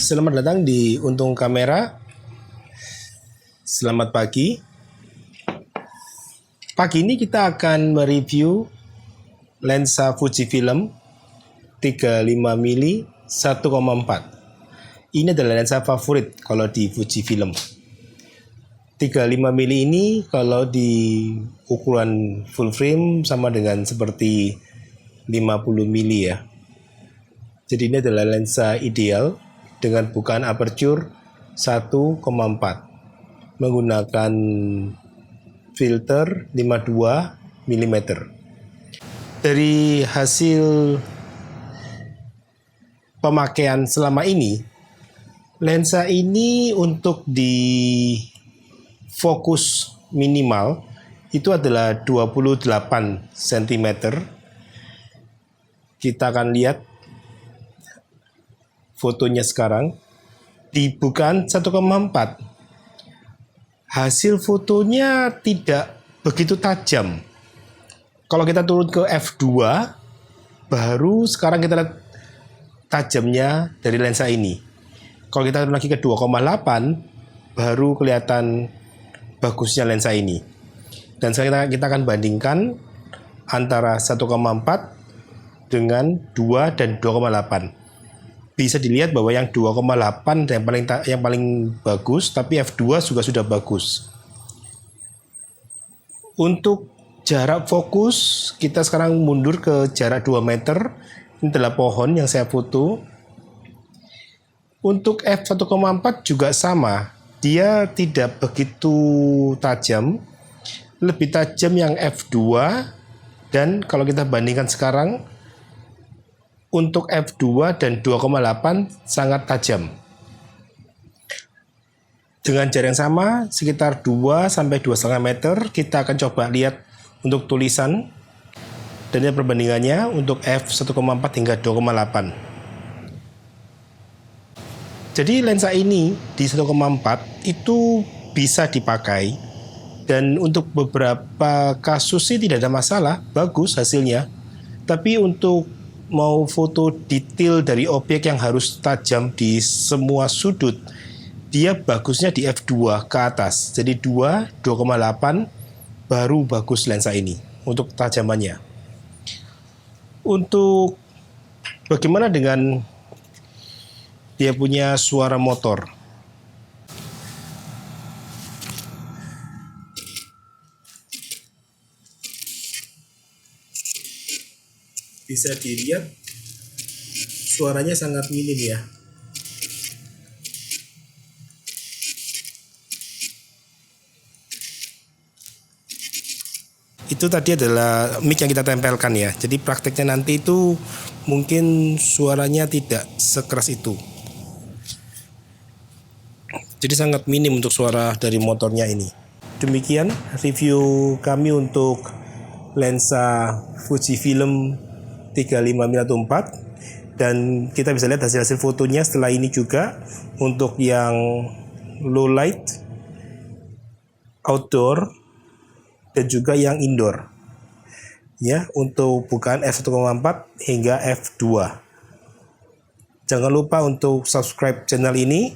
Selamat datang di Untung Kamera. Selamat pagi. Pagi ini kita akan mereview lensa Fujifilm 35mm 1,4. Ini adalah lensa favorit kalau di Fujifilm. 35mm ini kalau di ukuran full frame sama dengan seperti 50mm ya. Jadi ini adalah lensa ideal dengan bukaan aperture 1,4 menggunakan filter 52 mm. Dari hasil pemakaian selama ini, lensa ini untuk di fokus minimal itu adalah 28 cm. Kita akan lihat fotonya sekarang. Di bukaan 1,4 hasil fotonya tidak begitu tajam. Kalau kita turun ke f2 baru sekarang kita lihat tajamnya dari lensa ini. Kalau kita turun lagi ke 2,8 baru kelihatan bagusnya lensa ini. Dan sekarang kita akan bandingkan antara 1,4 dengan 2 dan 2,8. Bisa dilihat bahwa yang 2,8 yang paling bagus, tapi f2 juga sudah bagus. Untuk jarak fokus, kita sekarang mundur ke jarak 2 meter. Ini adalah pohon yang saya foto. Untuk f1,4 juga sama. Dia tidak begitu tajam. Lebih tajam yang f2. Dan kalau kita bandingkan sekarang, untuk f2 dan 2,8 sangat tajam. Dengan jarak yang sama, sekitar 2 sampai 2,5 meter, kita akan coba lihat untuk tulisan. Dan ini perbandingannya untuk f1,4 hingga 2,8. Jadi lensa ini di 1,4 itu bisa dipakai. Dan untuk beberapa kasus sih tidak ada masalah, bagus hasilnya. Tapi untuk mau foto detail dari objek yang harus tajam di semua sudut, dia bagusnya di f2 ke atas. Jadi 2, 2,8 baru bagus lensa ini untuk tajamannya. Untuk bagaimana dengan dia punya suara motor? Bisa dilihat suaranya sangat minim ya. Itu tadi adalah mic yang kita tempelkan ya. Jadi prakteknya nanti itu mungkin suaranya tidak sekeras itu. Jadi sangat minim untuk suara dari motornya ini. Demikian review kami untuk lensa Fujifilm 35mm 1,4, dan kita bisa lihat hasil-hasil fotonya setelah ini juga untuk yang low light, outdoor, dan juga yang indoor ya, untuk bukaan f1,4 hingga f2. Jangan lupa untuk subscribe channel ini